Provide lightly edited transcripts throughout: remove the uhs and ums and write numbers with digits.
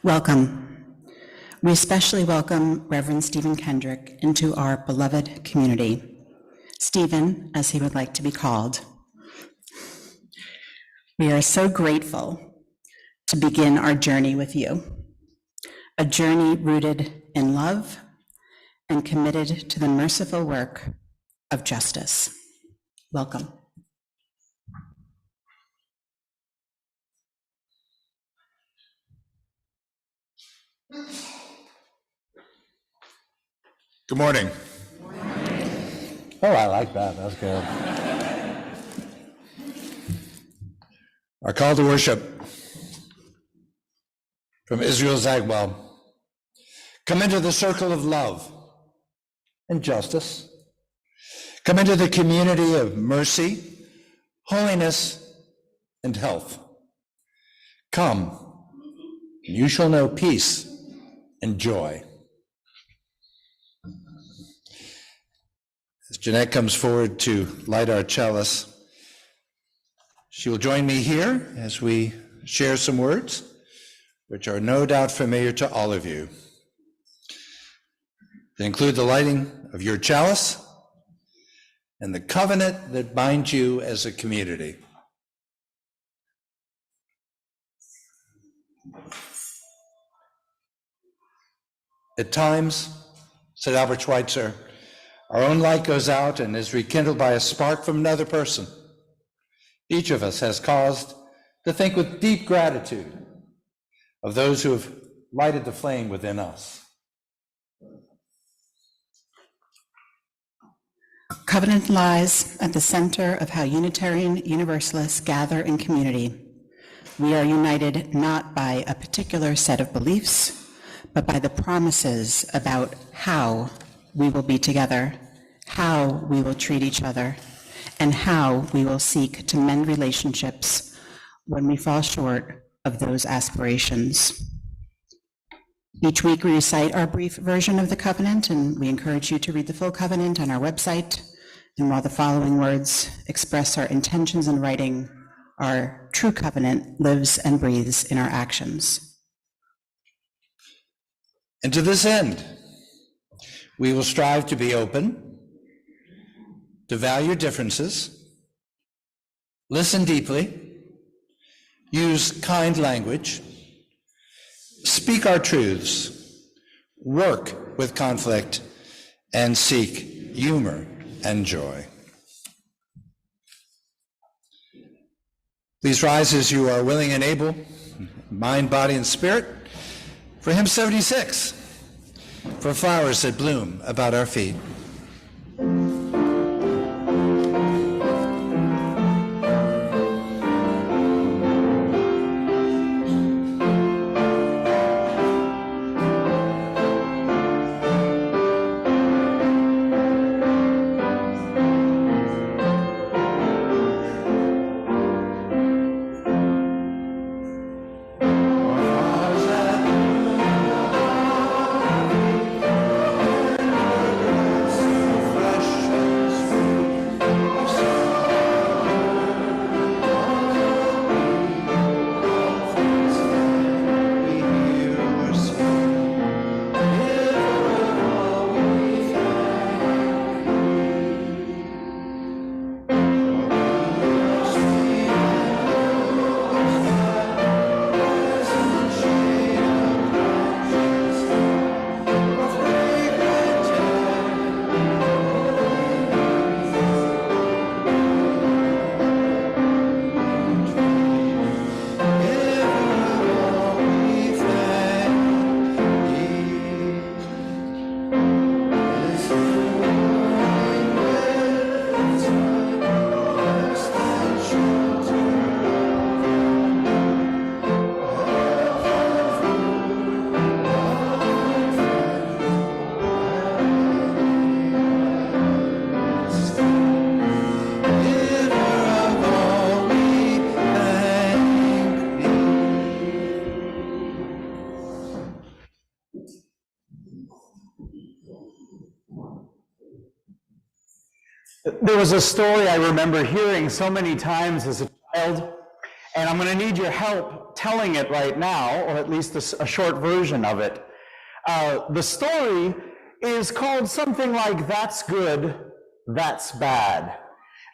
Welcome. We especially welcome Reverend Stephen Kendrick into our beloved community. Stephen, as he would like to be called. We are so grateful to begin our journey with you, a journey rooted in love and committed to the merciful work of justice. Welcome. Good morning. Oh, I like that. That's good. Our call to worship from Israel Zagwell. Come into the circle of love And justice. Come into the community of mercy, holiness, and health. Come, and you shall know peace and joy. As Jeanette comes forward to light our chalice, she will join me here as we share some words, which are no doubt familiar to all of you. They include the lighting of your chalice and the covenant that binds you as a community. At times, said Albert Schweitzer, Our own light goes out and is rekindled by a spark from another person. Each of us has cause to think with deep gratitude of those who have lighted the flame within us. Covenant lies at the center of how Unitarian Universalists gather in community. We are united not by a particular set of beliefs, but by the promises about how we will be together, how we will treat each other, and how we will seek to mend relationships when we fall short of those aspirations. Each week we recite our brief version of the covenant, and we encourage you to read the full covenant on our website. And while the following words express our intentions in writing, our true covenant lives and breathes in our actions. And to this end, we will strive to be open, to value differences, listen deeply, use kind language, speak our truths, work with conflict, and seek humor and joy. Please rise as you are willing and able, mind, body, and spirit, for hymn 76, for flowers that bloom about our feet. There was a story I remember hearing so many times as a child, and I'm going to need your help telling it right now, or at least a short version of it. The story is called something like "That's Good, That's Bad."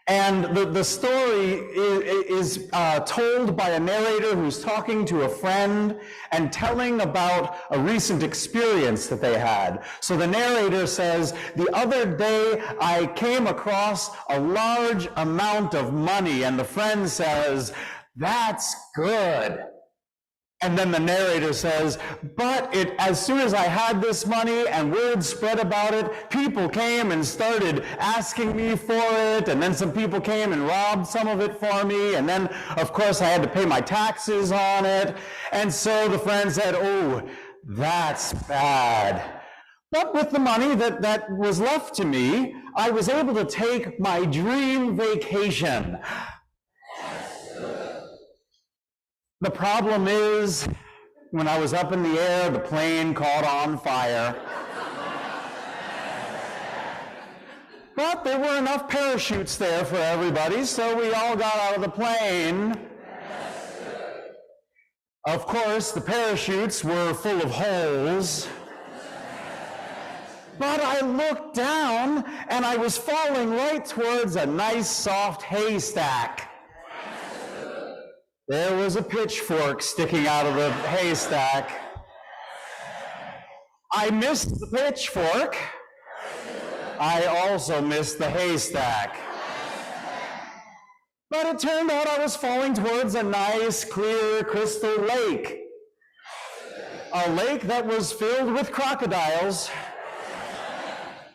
And the story is told by a narrator who's talking to a friend and telling about a recent experience that they had. So the narrator says, "The other day I came across a large amount of money," and the friend says, "That's good." And then the narrator says, "But as soon as I had this money and word spread about it, people came and started asking me for it, and then some people came and robbed some of it for me, and then, of course, I had to pay my taxes on it." And so the friend said, "Oh, that's bad. But with the money that was left to me, I was able to take my dream vacation." The problem is, when I was up in the air, the plane caught on fire. But there were enough parachutes there for everybody, so we all got out of the plane. Of course, the parachutes were full of holes. But I looked down, and I was falling right towards a nice, soft haystack. There was a pitchfork sticking out of the haystack. I missed the pitchfork, I also missed the haystack. But it turned out I was falling towards a nice, clear, crystal lake. A lake that was filled with crocodiles.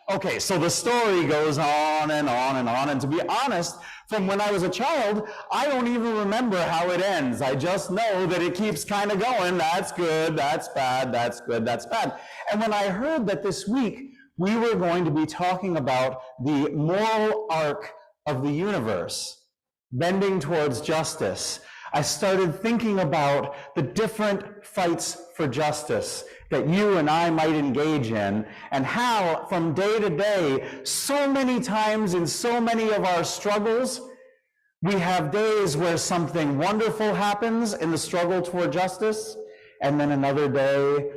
Okay, so the story goes on and on and on, and to be honest, from when I was a child, I don't even remember how it ends. I just know that it keeps kind of going. That's good, that's bad, that's good, that's bad. And when I heard that this week we were going to be talking about the moral arc of the universe, bending towards justice, I started thinking about the different fights for justice that you and I might engage in, and how from day to day, so many times in so many of our struggles, we have days where something wonderful happens in the struggle toward justice, and then another day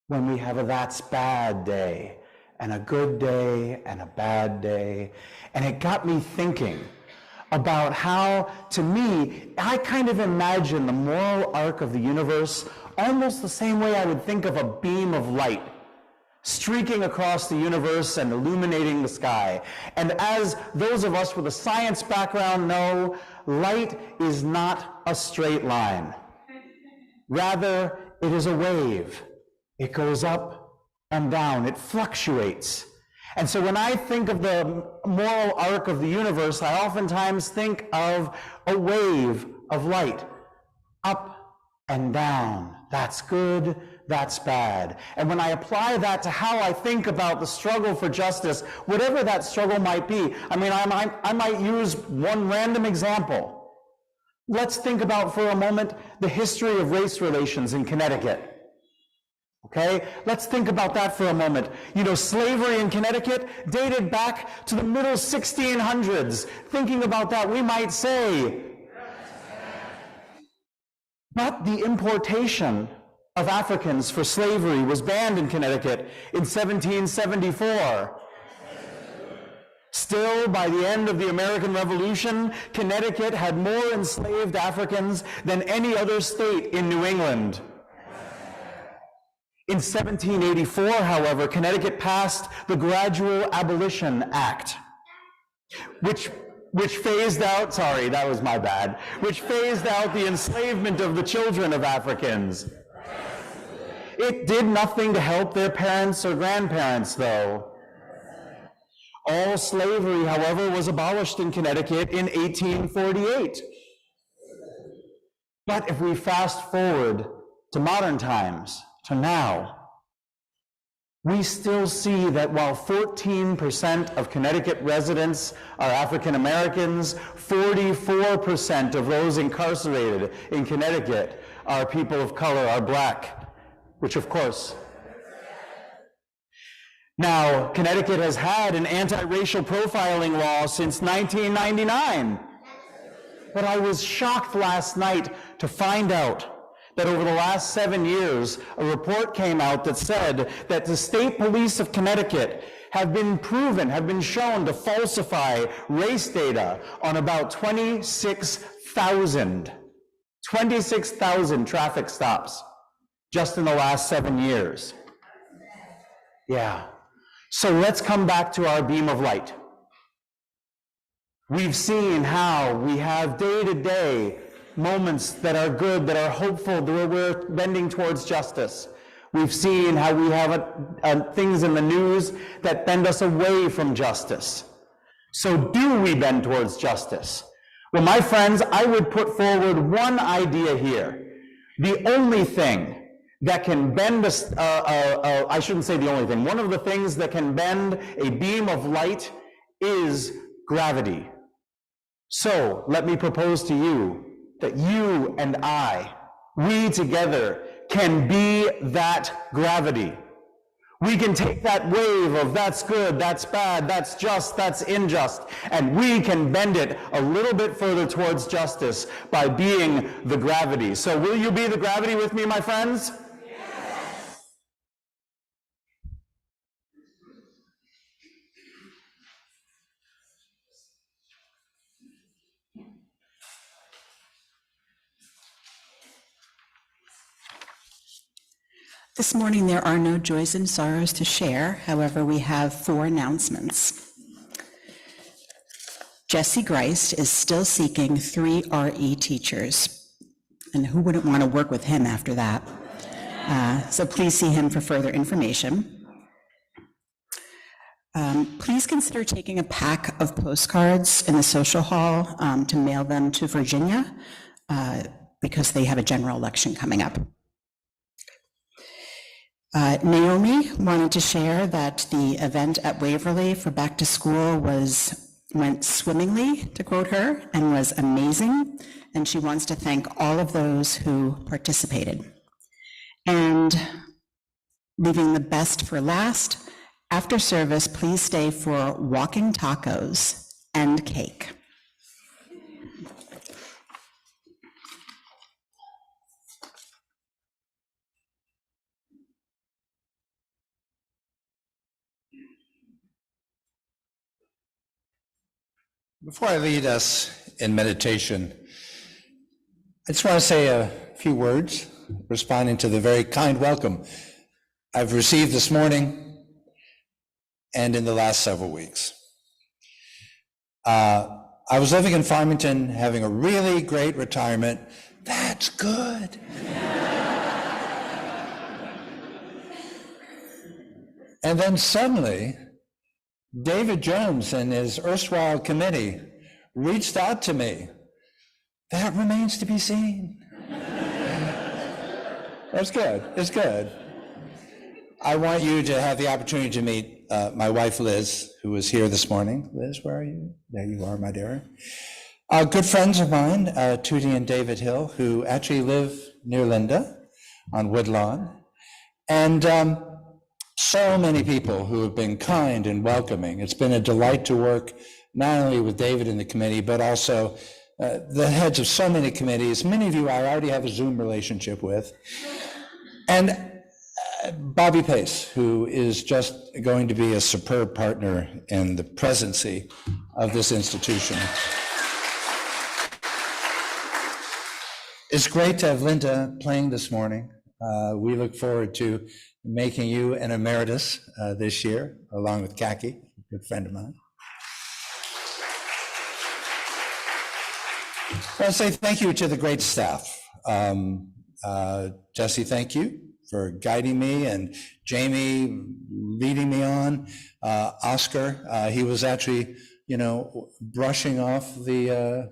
when we have a that's bad day, and a good day, and a bad day. And it got me thinking about how, to me, I kind of imagine the moral arc of the universe almost the same way I would think of a beam of light streaking across the universe and illuminating the sky. And as those of us with a science background know, light is not a straight line. Rather, it is a wave. It goes up and down. It fluctuates. And so when I think of the moral arc of the universe, I oftentimes think of a wave of light, up and down. That's good, that's bad. And when I apply that to how I think about the struggle for justice, whatever that struggle might be, I might use one random example. Let's think about for a moment the history of race relations in Connecticut. Okay, let's think about that for a moment. You know, slavery in Connecticut dated back to the middle 1600s. Thinking about that, we might say, but the importation of Africans for slavery was banned in Connecticut in 1774. Still, by the end of the American Revolution, Connecticut had more enslaved Africans than any other state in New England. In 1784, however, Connecticut passed the Gradual Abolition Act, which phased out, sorry, that was my bad, which phased out the enslavement of the children of Africans. It did nothing to help their parents or grandparents, though. All slavery, however, was abolished in Connecticut in 1848. But if we fast forward to modern times, to now, we still see that while 14% of Connecticut residents are African Americans, 44% of those incarcerated in Connecticut are people of color, are black, which of course. Now, Connecticut has had an anti-racial profiling law since 1999. But I was shocked last night to find out that over the last 7 years, a report came out that said that the state police of Connecticut have been shown to falsify race data on about 26,000 traffic stops just in the last 7 years. Yeah. So let's come back to our beam of light. We've seen how we have day-to-day moments that are good, that are hopeful, that we're bending towards justice. We've seen how we have things in the news that bend us away from justice. So do we bend towards justice? Well, my friends, I would put forward one idea here. The only thing that can bend us, I shouldn't say the only thing, one of the things that can bend a beam of light is gravity. So let me propose to you that you and I, we together, can be that gravity. We can take that wave of that's good, that's bad, that's just, that's unjust, and we can bend it a little bit further towards justice by being the gravity. So will you be the gravity with me, my friends? Yes. This morning, there are no joys and sorrows to share. However, we have 4 announcements. Jesse Greist is still seeking 3 RE teachers, and who wouldn't want to work with him after that? So please see him for further information. Please consider taking a pack of postcards in the social hall to mail them to Virginia because they have a general election coming up. Naomi wanted to share that the event at Waverly for back to school went swimmingly, to quote her, and was amazing, and she wants to thank all of those who participated. And leaving the best for last, after service, please stay for walking tacos and cake. Before I lead us in meditation, I just want to say a few words responding to the very kind welcome I've received this morning and in the last several weeks. I was living in Farmington, having a really great retirement. That's good. And then suddenly, David Jones and his erstwhile committee reached out to me. That remains to be seen. That's good. It's good. I want you to have the opportunity to meet my wife, Liz, who was here this morning. Liz, where are you? There you are, my dear. Good friends of mine, Tootie and David Hill, who actually live near Linda on Woodlawn. And so many people who have been kind and welcoming. It's been a delight to work not only with David and the committee, but also the heads of so many committees. Many of you I already have a Zoom relationship with. And Bobby Pace, who is just going to be a superb partner in the presidency of this institution. It's great to have Linda playing this morning. We look forward to making you an emeritus this year, along with Kaki, a good friend of mine. I want to say thank you to the great staff. Jesse, thank you for guiding me, and Jamie leading me on. Oscar, he was actually, brushing off the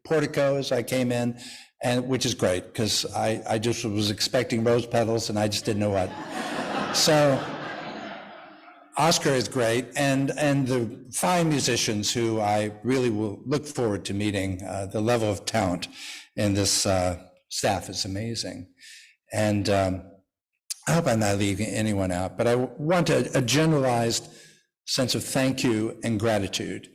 portico as I came in, and which is great because I just was expecting rose petals and I just didn't know what. So Oscar is great, and the fine musicians who I really will look forward to meeting. The level of talent in this staff is amazing. And I hope I'm not leaving anyone out, but I want a generalized sense of thank you and gratitude.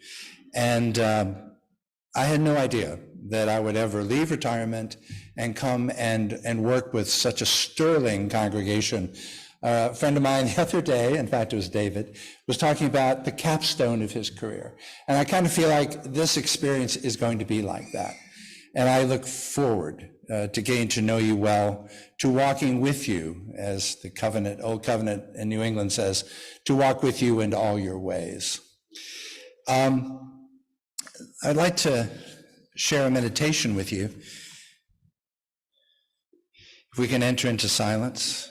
And I had no idea that I would ever leave retirement and come and work with such a sterling congregation. A friend of mine the other day, in fact it was David, was talking about the capstone of his career. And I kind of feel like this experience is going to be like that. And I look forward to getting to know you well, to walking with you, as the covenant, old covenant in New England says, to walk with you into all your ways. I'd like to share a meditation with you. If we can enter into silence,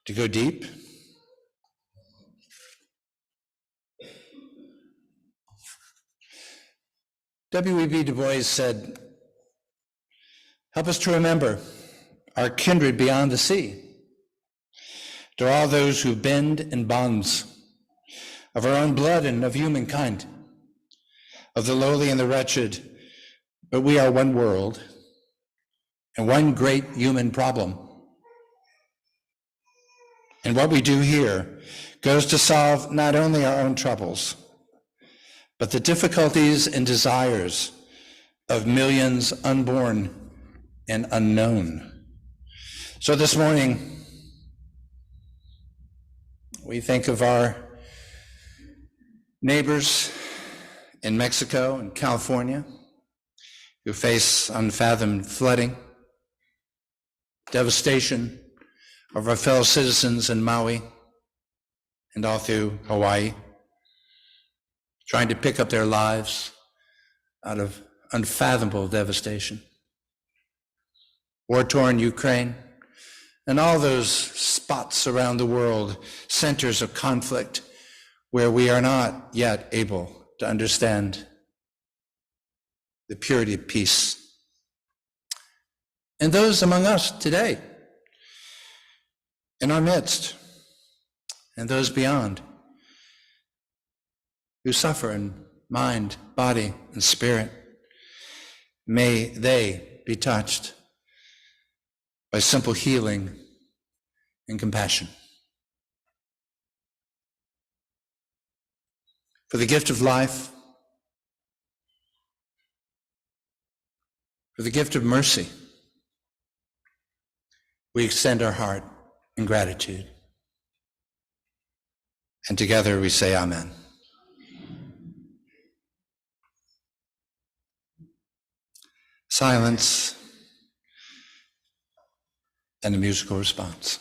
to go deep. W.E.B. Du Bois said, "Help us to remember our kindred beyond the sea, to all those who bend in bonds of our own blood and of humankind, of the lowly and the wretched, but we are one world and one great human problem. And what we do here goes to solve not only our own troubles, but the difficulties and desires of millions unborn and unknown." So this morning, we think of our neighbors in Mexico and California who face unfathomed flooding, devastation, of our fellow citizens in Maui and all through Hawaii, trying to pick up their lives out of unfathomable devastation. War-torn Ukraine, and all those spots around the world, centers of conflict where we are not yet able to understand the purity of peace. And those among us today, in our midst, and those beyond, who suffer in mind, body, and spirit, may they be touched by simple healing and compassion. For the gift of life, for the gift of mercy, we extend our heart in gratitude. And together we say amen. Silence and a musical response.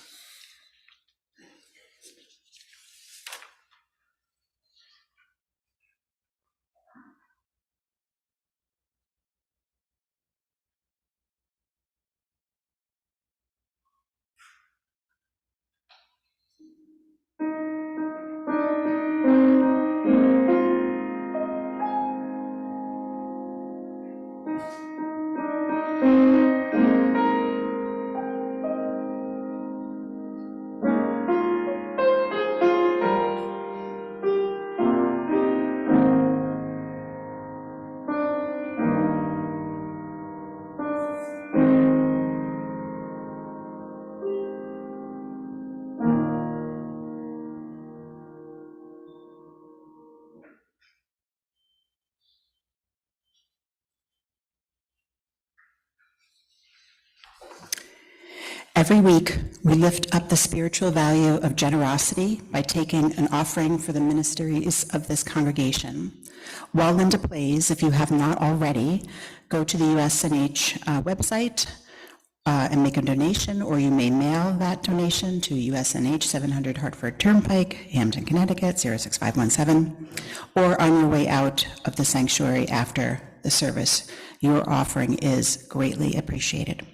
Every week, we lift up the spiritual value of generosity by taking an offering for the ministries of this congregation. While Linda plays, if you have not already, go to the USNH website and make a donation, or you may mail that donation to USNH 700 Hartford Turnpike, Hampton, Connecticut, 06517, or on your way out of the sanctuary after the service. Your offering is greatly appreciated.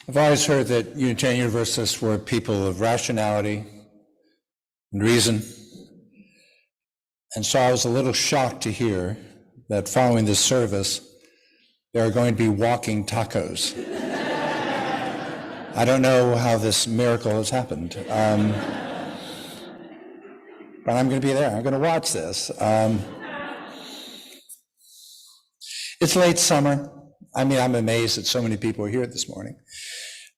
I've always heard that Unitarian Universalists were people of rationality and reason. And so I was a little shocked to hear that following this service, there are going to be walking tacos. I don't know how this miracle has happened, but I'm going to be there. I'm going to watch this. It's late summer. I mean, I'm amazed that so many people are here this morning.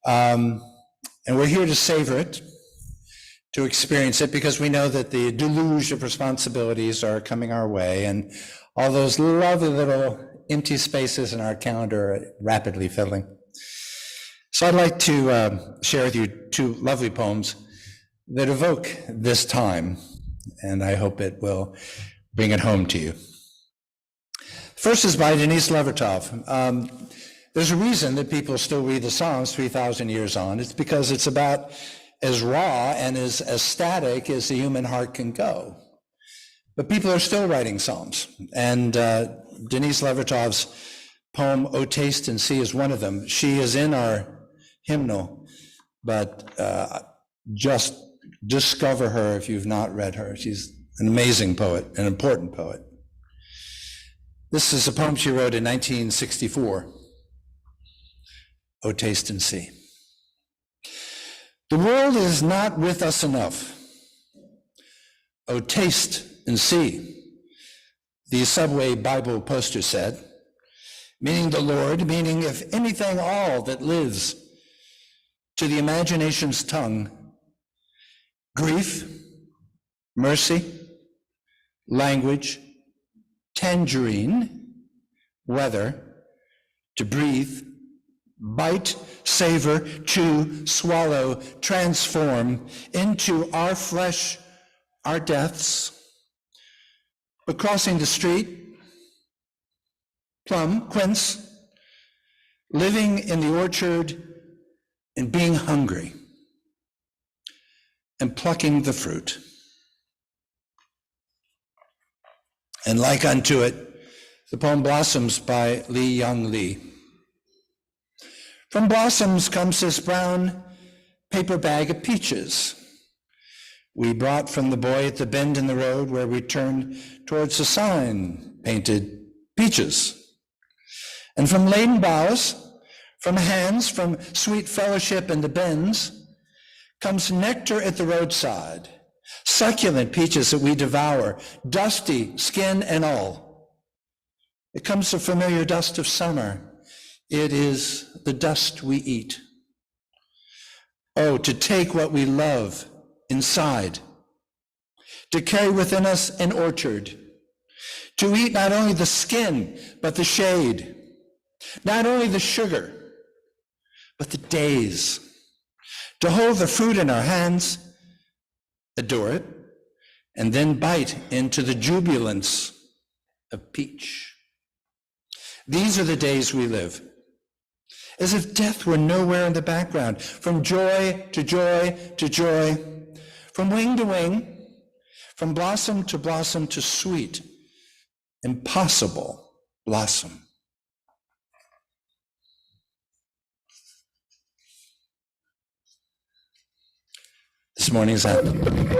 And we're here to savor it, to experience it, because we know that the deluge of responsibilities are coming our way, and all those lovely little empty spaces in our calendar are rapidly filling. So I'd like to share with you two lovely poems that evoke this time, and I hope it will bring it home to you. First is by Denise Levertov. There's a reason that people still read the Psalms 3,000 years on. It's because it's about as raw and as static as the human heart can go. But people are still writing Psalms. And Denise Levertov's poem, O Taste and See, is one of them. She is in our hymnal, but just discover her if you've not read her. She's an amazing poet, an important poet. This is a poem she wrote in 1964. O taste and see. The world is not with us enough. O taste and see, the subway Bible poster said, meaning the Lord, meaning if anything all that lives to the imagination's tongue, grief, mercy, language, tangerine, weather, to breathe, bite, savor, chew, swallow, transform into our flesh, our deaths. But crossing the street, plum, quince, living in the orchard and being hungry and plucking the fruit. And like unto it, the poem Blossoms by Lee Young Lee. From blossoms comes this brown paper bag of peaches we brought from the boy at the bend in the road where we turned towards the sign painted peaches. And from laden boughs, from hands, from sweet fellowship in the bends, comes nectar at the roadside, succulent peaches that we devour, dusty, skin and all. It comes the familiar dust of summer. It is the dust we eat. Oh, to take what we love inside, to carry within us an orchard, to eat not only the skin, but the shade, not only the sugar, but the days, to hold the fruit in our hands, adore it, and then bite into the jubilance of peach. These are the days we live, as if death were nowhere in the background, from joy to joy to joy, from wing to wing, from blossom to sweet, impossible blossom. This morning's anthem.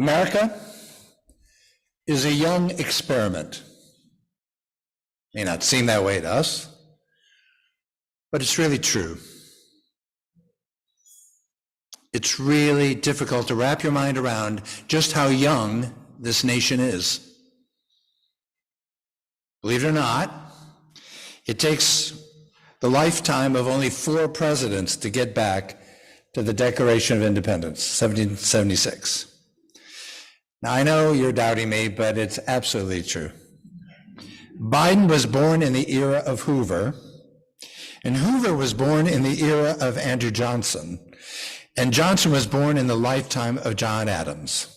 America is a young experiment. May not seem that way to us, but it's really true. It's really difficult to wrap your mind around just how young this nation is. Believe it or not, it takes the lifetime of only 4 presidents to get back to the Declaration of Independence, 1776. Now, I know you're doubting me, but it's absolutely true. Biden was born in the era of Hoover, and Hoover was born in the era of Andrew Johnson, and Johnson was born in the lifetime of John Adams.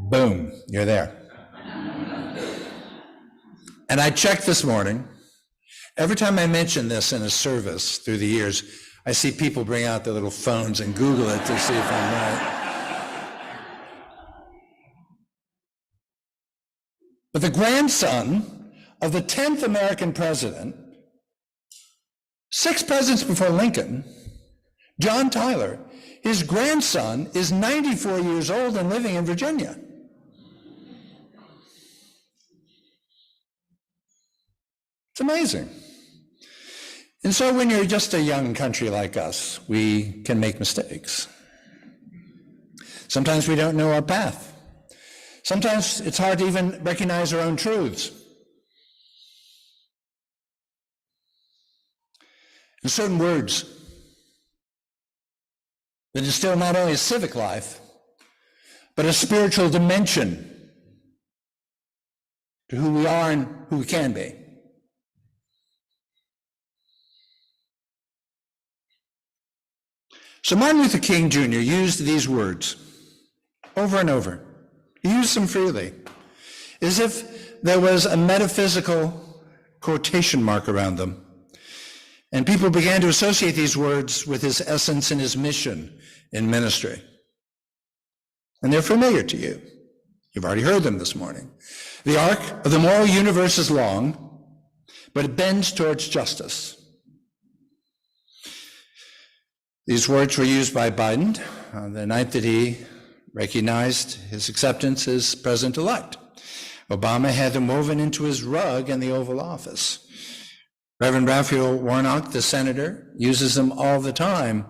Boom, you're there. And I checked this morning. Every time I mention this in a service through the years, I see people bring out their little phones and Google it to see if I'm right. But the grandson of the 10th American president, 6 presidents before Lincoln, John Tyler, his grandson is 94 years old and living in Virginia. It's amazing. And so when you're just a young country like us, we can make mistakes. Sometimes we don't know our path. Sometimes it's hard to even recognize our own truths. And certain words that instill not only a civic life, but a spiritual dimension to who we are and who we can be. So Martin Luther King Jr. used these words over and over. He used them freely, as if there was a metaphysical quotation mark around them. And people began to associate these words with his essence and his mission in ministry. And they're familiar to you. You've already heard them this morning. The arc of the moral universe is long, but it bends towards justice. These words were used by Biden on the night that he recognized his acceptance as president-elect. Obama had them woven into his rug in the Oval Office. Reverend Raphael Warnock, the senator, uses them all the time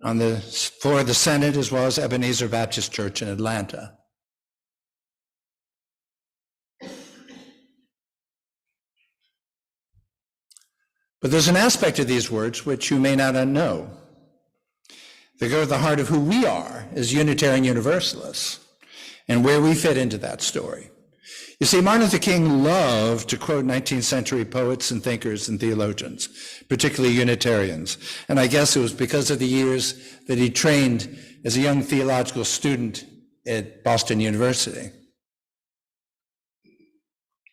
on the floor of the Senate, as well as Ebenezer Baptist Church in Atlanta. But there's an aspect of these words which you may not know. They go to the heart of who we are as Unitarian Universalists and where we fit into that story. You see, Martin Luther King loved to quote 19th century poets and thinkers and theologians, particularly Unitarians. And I guess it was because of the years that he trained as a young theological student at Boston University.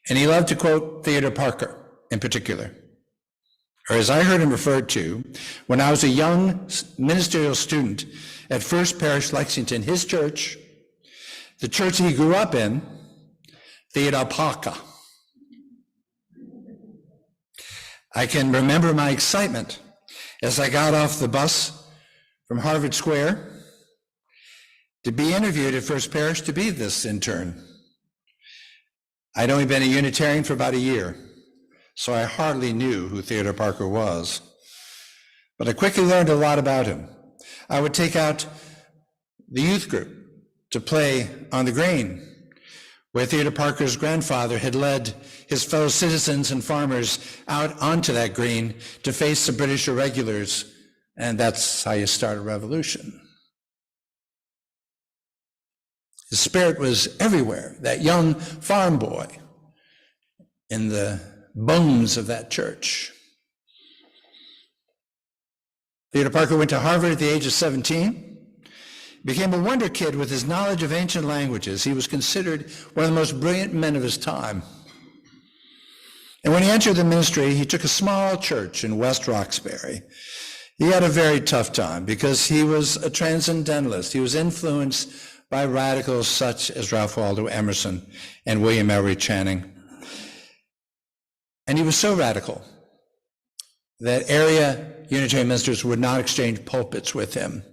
And he loved to quote Theodore Parker in particular. Or as I heard him referred to, when I was a young ministerial student at First Parish Lexington, his church, the church he grew up in, Theodore Parker. I can remember my excitement as I got off the bus from Harvard Square to be interviewed at First Parish to be this intern. I'd only been a Unitarian for about a year, so I hardly knew who Theodore Parker was. But I quickly learned a lot about him. I would take out the youth group to play on the green, where Theodore Parker's grandfather had led his fellow citizens and farmers out onto that green to face the British irregulars, and that's how you start a revolution. His spirit was everywhere, that young farm boy in the bones of that church. Theodore Parker went to Harvard at the age of 17, became a wonder kid with his knowledge of ancient languages. He was considered one of the most brilliant men of his time. And when he entered the ministry, he took a small church in West Roxbury. He had a very tough time because he was a transcendentalist. He was influenced by radicals such as Ralph Waldo Emerson and William Ellery Channing. And he was so radical that area Unitarian ministers would not exchange pulpits with him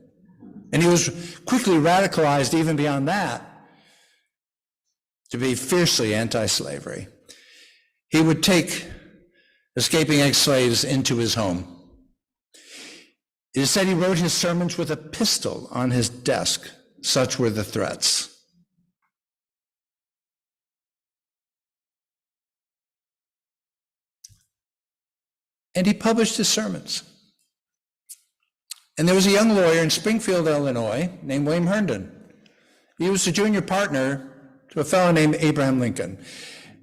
And he was quickly radicalized even beyond that to be fiercely anti-slavery. He would take escaping ex-slaves into his home. It is said he wrote his sermons with a pistol on his desk. Such were the threats. And he published his sermons. And there was a young lawyer in Springfield, Illinois, named William Herndon. He was the junior partner to a fellow named Abraham Lincoln.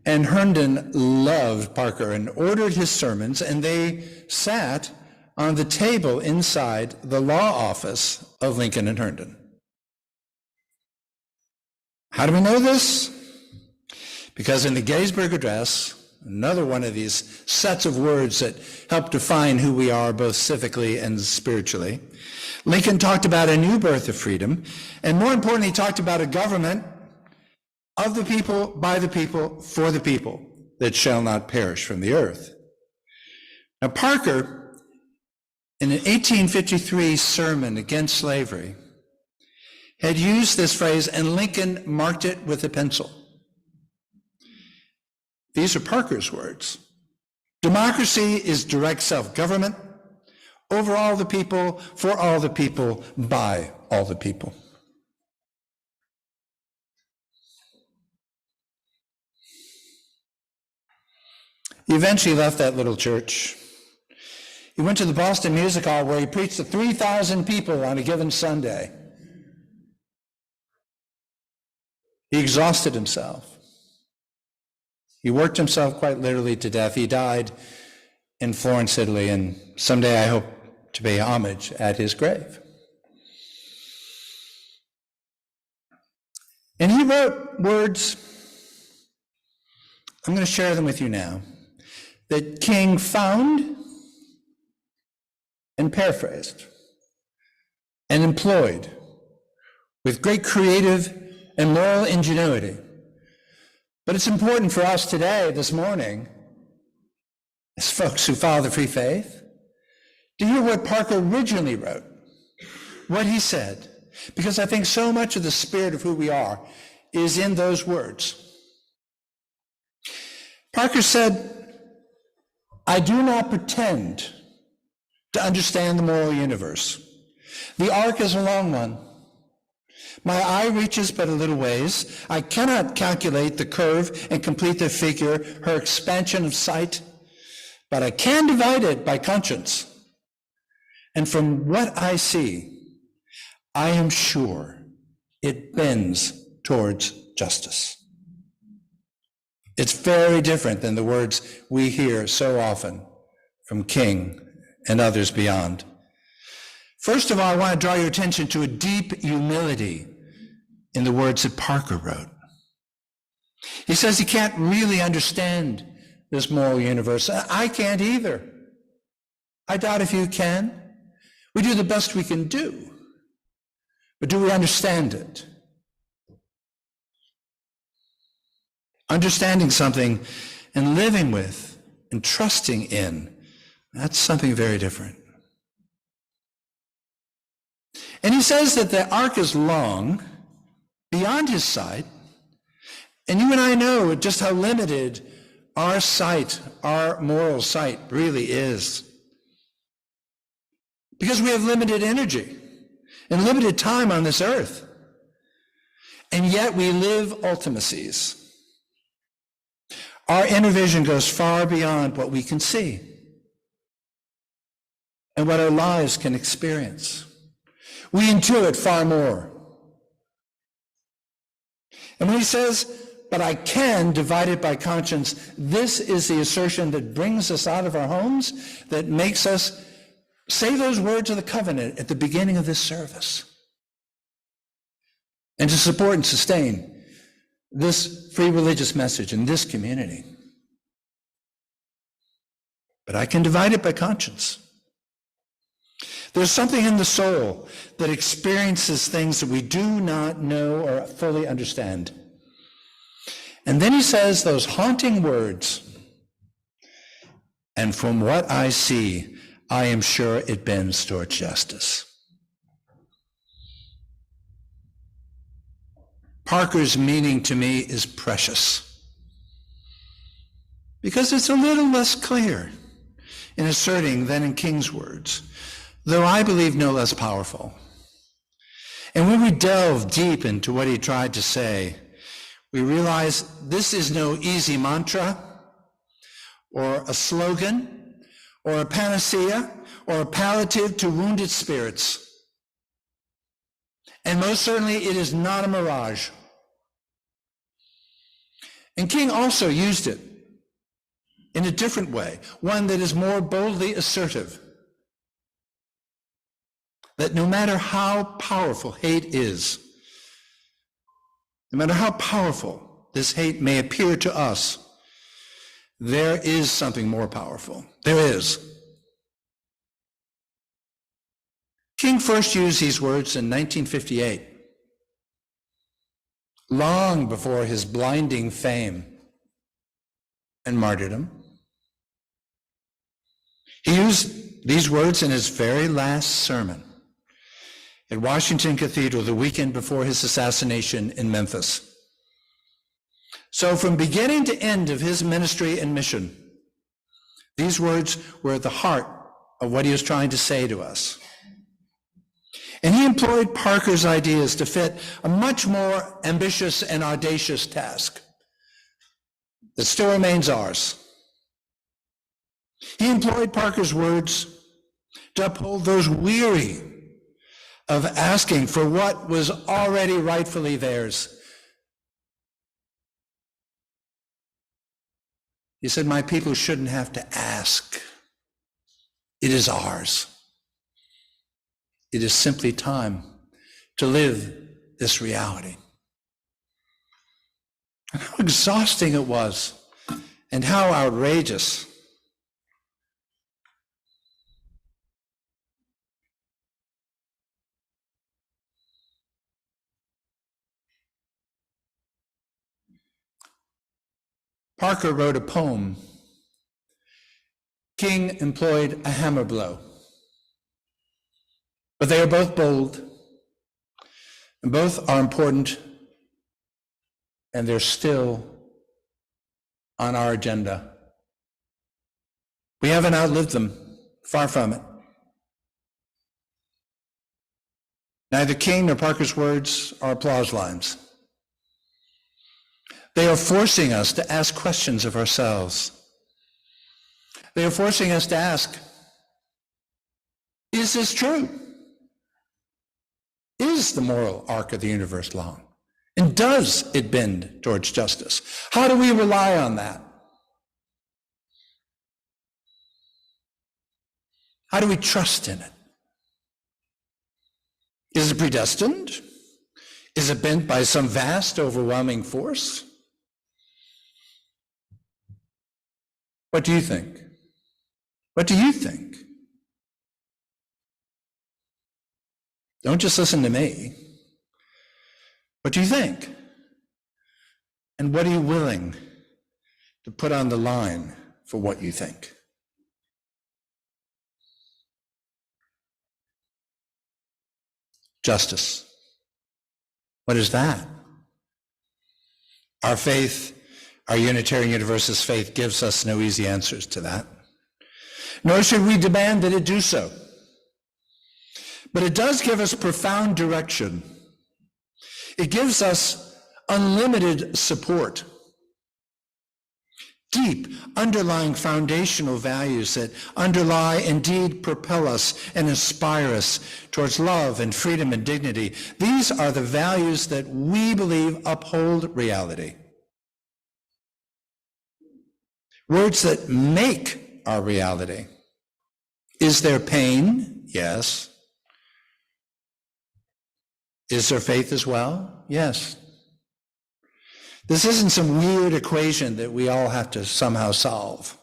And Herndon loved Parker and ordered his sermons, and they sat on the table inside the law office of Lincoln and Herndon. How do we know this? Because in the Gettysburg Address, another one of these sets of words that help define who we are both civically and spiritually, Lincoln talked about a new birth of freedom, and more importantly, he talked about a government of the people, by the people, for the people, that shall not perish from the earth. Now, Parker, in an 1853 sermon against slavery, had used this phrase, and Lincoln marked it with a pencil. These are Parker's words. Democracy is direct self-government over all the people, for all the people, by all the people. He eventually left that little church. He went to the Boston Music Hall, where he preached to 3,000 people on a given Sunday. He exhausted himself. He worked himself quite literally to death. He died in Florence, Italy, and someday I hope to pay homage at his grave. And he wrote words, I'm going to share them with you now, that King found and paraphrased and employed with great creative and moral ingenuity. But it's important for us today, this morning, as folks who follow the free faith, to hear what Parker originally wrote, what he said, because I think so much of the spirit of who we are is in those words. Parker said, I do not pretend to understand the moral universe. The arc is a long one. My eye reaches but a little ways. I cannot calculate the curve and complete the figure, her expansion of sight, but I can divide it by conscience. And from what I see, I am sure it bends towards justice. It's very different than the words we hear so often from King and others beyond. First of all, I want to draw your attention to a deep humility in the words that Parker wrote. He says he can't really understand this moral universe. I can't either. I doubt if you can. We do the best we can do. But do we understand it? Understanding something and living with and trusting in, that's something very different. And he says that the arc is long, beyond his sight, and you and I know just how limited our sight, our moral sight really is. Because we have limited energy and limited time on this earth. And yet we live ultimacies. Our inner vision goes far beyond what we can see and what our lives can experience. We intuit far more. And when he says, but I can divide it by conscience, this is the assertion that brings us out of our homes, that makes us say those words of the covenant at the beginning of this service. And to support and sustain this free religious message in this community. But I can divide it by conscience. There's something in the soul that experiences things that we do not know or fully understand. And then he says those haunting words, and from what I see, I am sure it bends towards justice. Parker's meaning to me is precious, because it's a little less clear in asserting than in King's words, though I believe no less powerful. And when we delve deep into what he tried to say, we realize this is no easy mantra, or a slogan, or a panacea, or a palliative to wounded spirits. And most certainly it is not a mirage. And King also used it in a different way, one that is more boldly assertive. That no matter how powerful hate is, no matter how powerful this hate may appear to us, there is something more powerful. There is. King first used these words in 1958, long before his blinding fame and martyrdom. He used these words in his very last sermon at Washington Cathedral the weekend before his assassination in Memphis. So from beginning to end of his ministry and mission, these words were at the heart of what he was trying to say to us. And he employed Parker's ideas to fit a much more ambitious and audacious task that still remains ours. He employed Parker's words to uphold those weary of asking for what was already rightfully theirs. He said, my people shouldn't have to ask. It is ours. It is simply time to live this reality. And how exhausting it was, and how outrageous. Parker wrote a poem. King employed a hammer blow. But they are both bold, and both are important, and they're still on our agenda. We haven't outlived them, far from it. Neither King nor Parker's words are applause lines. They are forcing us to ask questions of ourselves. They are forcing us to ask, is this true? Is the moral arc of the universe long? And does it bend towards justice? How do we rely on that? How do we trust in it? Is it predestined? Is it bent by some vast, overwhelming force? What do you think? What do you think? Don't just listen to me. What do you think? And what are you willing to put on the line for what you think? Justice. What is that? Our faith, our Unitarian Universalist faith, gives us no easy answers to that. Nor should we demand that it do so. But it does give us profound direction. It gives us unlimited support. Deep, underlying foundational values that underlie, indeed propel us and inspire us towards love and freedom and dignity. These are the values that we believe uphold reality. Words that make our reality. Is there pain? Yes. Is there faith as well? Yes. This isn't some weird equation that we all have to somehow solve.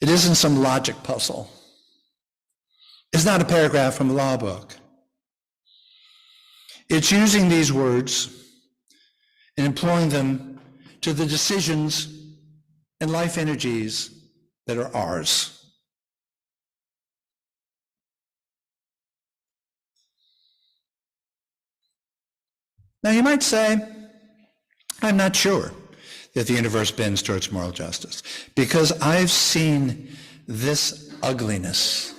It isn't some logic puzzle. It's not a paragraph from a law book. It's using these words and employing them to the decisions and life energies that are ours. Now you might say, I'm not sure that the universe bends towards moral justice because I've seen this ugliness.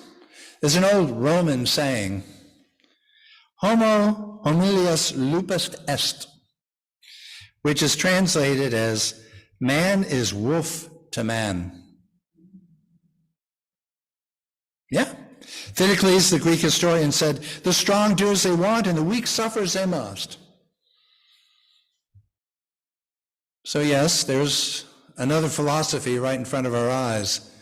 There's an old Roman saying, homo homilius lupus est, which is translated as man is wolf to man. Yeah. Thedocles, the Greek historian, said, the strong do as they want and the weak suffer as they must. So yes, there's another philosophy right in front of our eyes.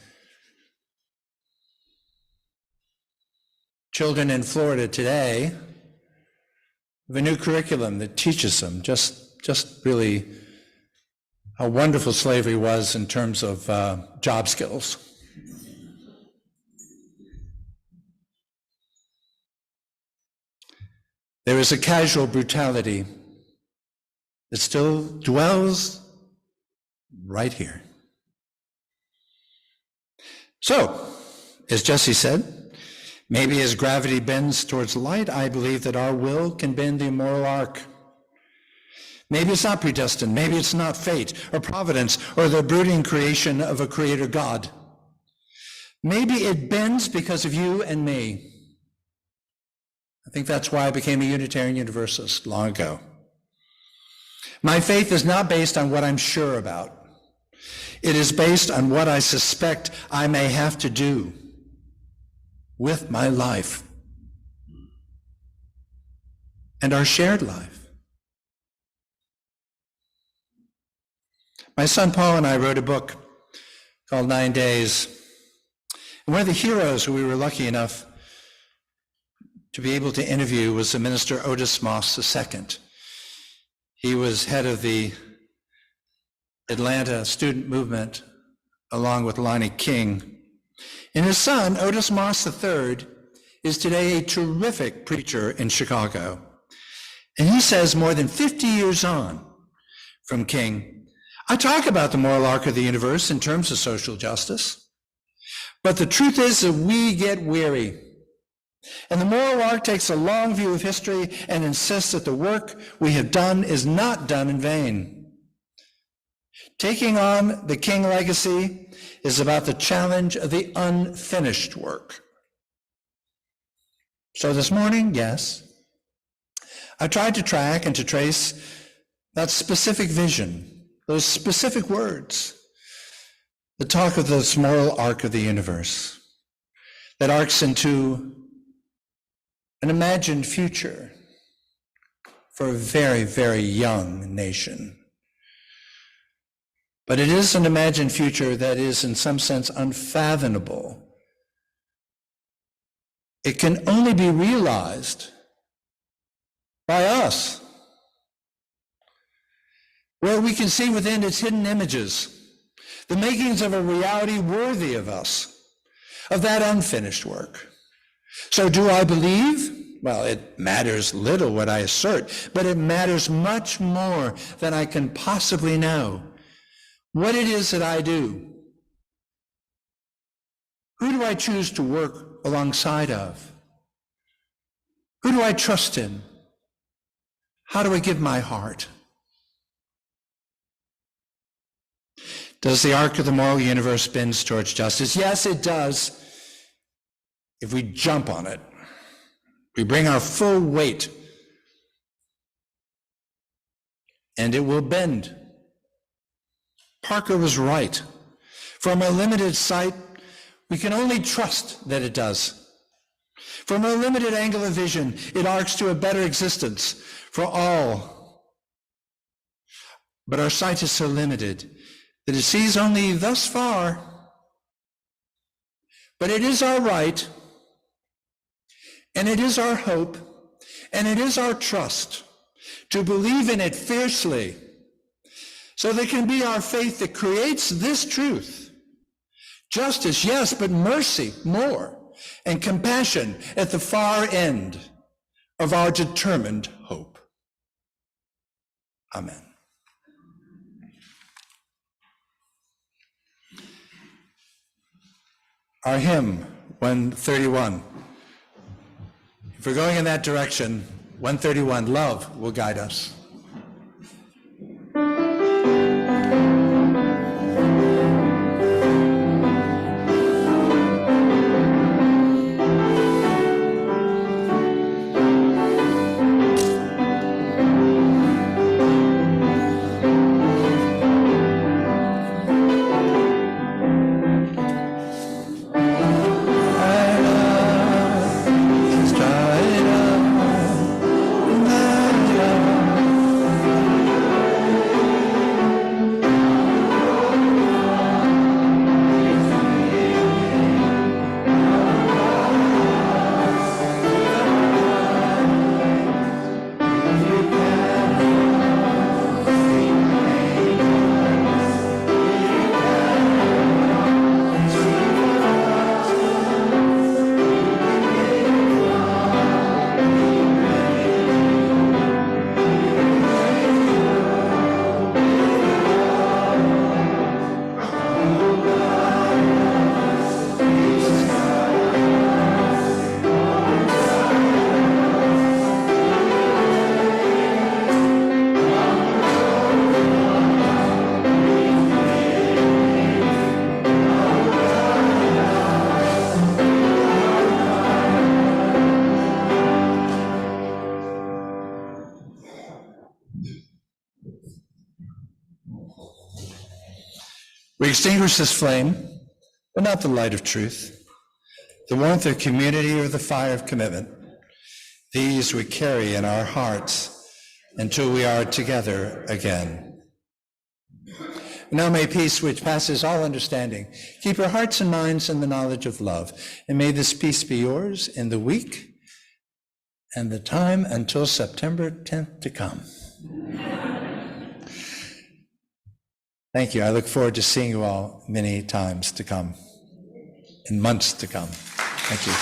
Children in Florida today have a new curriculum that teaches them just really how wonderful slavery was in terms of job skills. There is a casual brutality that still dwells right here. So, as Jesse said, maybe as gravity bends towards light, I believe that our will can bend the moral arc. Maybe it's not predestined, maybe it's not fate or providence or the brooding creation of a creator God. Maybe it bends because of you and me. I think that's why I became a Unitarian Universalist long ago. My faith is not based on what I'm sure about. It is based on what I suspect I may have to do with my life and our shared life. My son Paul and I wrote a book called 9 Days. And one of the heroes who we were lucky enough to be able to interview was the minister Otis Moss II. He was head of the Atlanta student movement along with Lonnie King. And his son, Otis Moss III, is today a terrific preacher in Chicago. And he says more than 50 years on from King, I talk about the moral arc of the universe in terms of social justice, but the truth is that we get weary. And the moral arc takes a long view of history and insists that the work we have done is not done in vain. Taking on the King legacy is about the challenge of the unfinished work. So this morning, yes, I tried to track and to trace that specific vision, those specific words, the talk of this moral arc of the universe that arcs into an imagined future for a very, very young nation. But it is an imagined future that is in some sense unfathomable. It can only be realized by us, where we can see within its hidden images the makings of a reality worthy of us, of that unfinished work. So do I believe? Well, it matters little what I assert, but it matters much more than I can possibly know. What it is that I do. Who do I choose to work alongside of? Who do I trust in? How do I give my heart? Does the arc of the moral universe bend towards justice? Yes, it does. If we jump on it, we bring our full weight, and it will bend. Parker was right. From a limited sight, we can only trust that it does. From a limited angle of vision, it arcs to a better existence for all. But our sight is so limited that it sees only thus far. But it is our right, and it is our hope, and it is our trust to believe in it fiercely, so there can be our faith that creates this truth. Justice, yes, but mercy, more, and compassion at the far end of our determined hope. Amen. Our hymn, 131. If we're going in that direction, 131, love will guide us. We extinguish this flame, but not the light of truth, the warmth of community or the fire of commitment. These we carry in our hearts until we are together again. Now may peace, which passes all understanding, keep your hearts and minds in the knowledge of love. And may this peace be yours in the week and the time until September 10th to come. Thank you. I look forward to seeing you all many times to come, in months to come. Thank you.